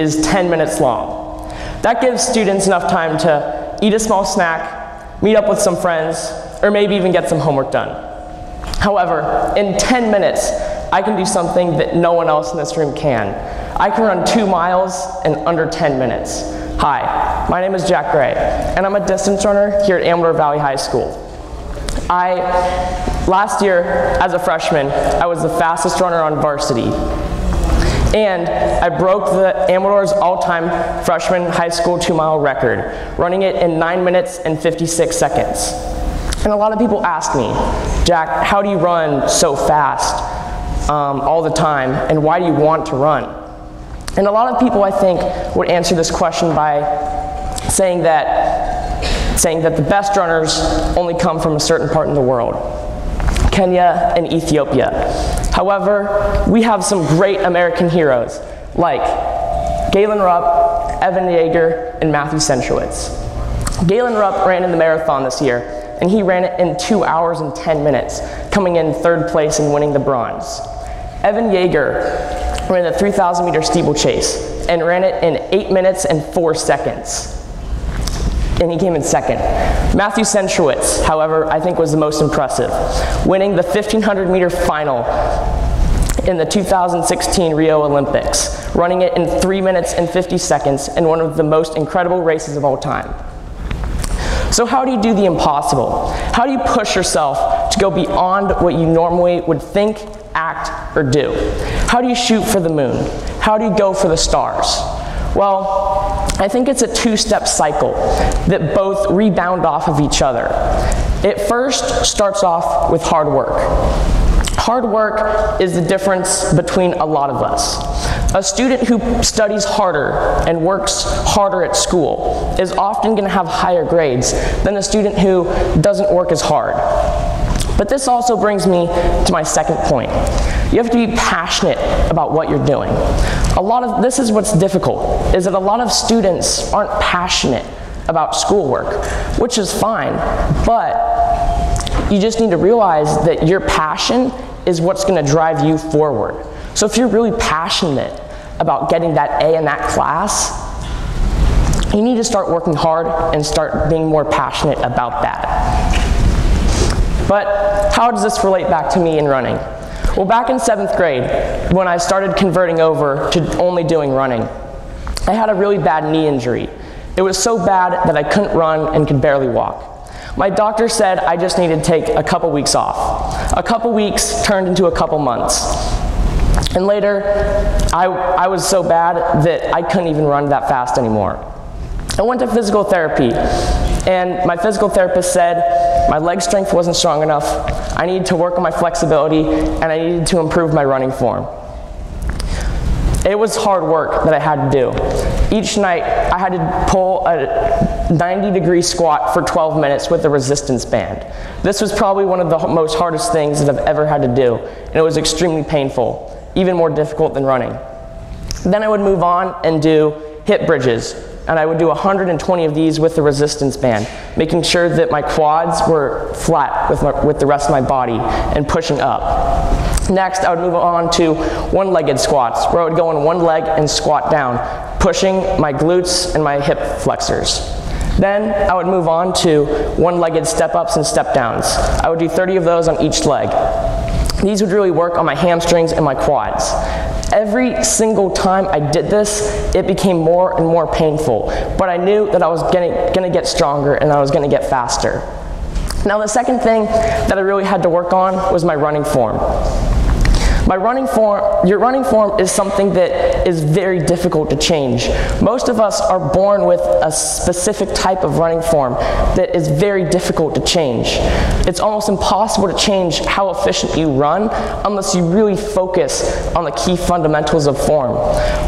is 10 minutes long. That gives students enough time to eat a small snack, meet up with some friends, or maybe even get some homework done. However, in 10 minutes, I can do something that no one else in this room can. I can run 2 miles in under 10 minutes. Hi, my name is Jack Gray, and I'm a distance runner here at Amador Valley High School. Last year, as a freshman, I was the fastest runner on varsity. And I broke the Amador's all-time freshman high school 2-mile record, running it in 9 minutes and 56 seconds. And a lot of people ask me, Jack, how do you run so fast all the time, and why do you want to run? And a lot of people, I think, would answer this question by saying that the best runners only come from a certain part in the world, Kenya and Ethiopia. However, we have some great American heroes like Galen Rupp, Evan Yeager, and Matthew Centrowitz. Galen Rupp ran in the marathon this year, and he ran it in 2 hours and 10 minutes, coming in 3rd place and winning the bronze. Evan Yeager ran the 3,000-meter steeplechase and ran it in 8 minutes and 4 seconds. And he came in 2nd. Matthew Centrowitz, however, I think was the most impressive, winning the 1,500-meter final in the 2016 Rio Olympics, running it in 3 minutes and 50 seconds in one of the most incredible races of all time. So how do you do the impossible? How do you push yourself to go beyond what you normally would think, act, or do? How do you shoot for the moon? How do you go for the stars? Well, I think it's a 2-step cycle that both rebound off of each other. It first starts off with hard work. Hard work is the difference between a lot of us. A student who studies harder and works harder at school is often going to have higher grades than a student who doesn't work as hard. But this also brings me to my second point. You have to be passionate about what you're doing. This is what's difficult, is that a lot of students aren't passionate about schoolwork, which is fine, but you just need to realize that your passion is what's going to drive you forward. So if you're really passionate about getting that A in that class, you need to start working hard and start being more passionate about that. But how does this relate back to me in running? Well, back in 7th grade, when I started converting over to only doing running, I had a really bad knee injury. It was so bad that I couldn't run and could barely walk. My doctor said I just needed to take a couple weeks off. A couple weeks turned into a couple months. And later, I was so bad that I couldn't even run that fast anymore. I went to physical therapy, and my physical therapist said my leg strength wasn't strong enough, I needed to work on my flexibility, and I needed to improve my running form. It was hard work that I had to do. Each night, I had to pull a 90-degree squat for 12 minutes with a resistance band. This was probably one of the most hardest things that I've ever had to do, and it was extremely painful, even more difficult than running. Then I would move on and do hip bridges, and I would do 120 of these with the resistance band, making sure that my quads were flat with the rest of my body and pushing up. Next, I would move on to one-legged squats, where I would go on one leg and squat down, pushing my glutes and my hip flexors. Then I would move on to one-legged step-ups and step-downs. I would do 30 of those on each leg. These would really work on my hamstrings and my quads. Every single time I did this, it became more and more painful, but I knew that I was gonna get stronger and I was gonna get faster. Now the second thing that I really had to work on was my running form. Your running form is something that is very difficult to change. Most of us are born with a specific type of running form that is very difficult to change. It's almost impossible to change how efficient you run unless you really focus on the key fundamentals of form.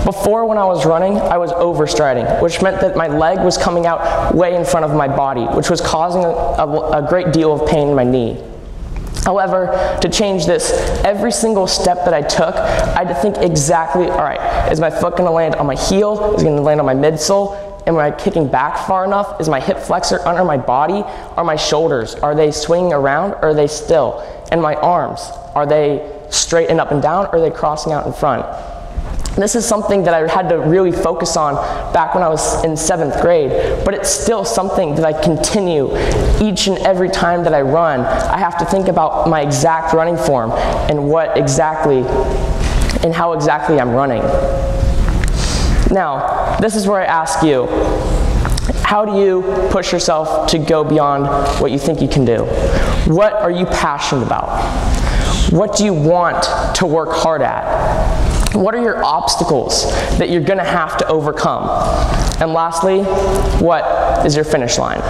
Before, when I was running, I was overstriding, which meant that my leg was coming out way in front of my body, which was causing a great deal of pain in my knee. However, to change this, every single step that I took, I had to think exactly, all right, is my foot going to land on my heel? Is it going to land on my midsole? Am I kicking back far enough? Is my hip flexor under my body? Are my shoulders, are they swinging around or are they still? And my arms, are they straight and up and down or are they crossing out in front? This is something that I had to really focus on back when I was in 7th grade, but it's still something that I continue each and every time that I run. I have to think about my exact running form and how exactly I'm running. Now, this is where I ask you, how do you push yourself to go beyond what you think you can do? What are you passionate about? What do you want to work hard at? What are your obstacles that you're going to have to overcome? And lastly, what is your finish line?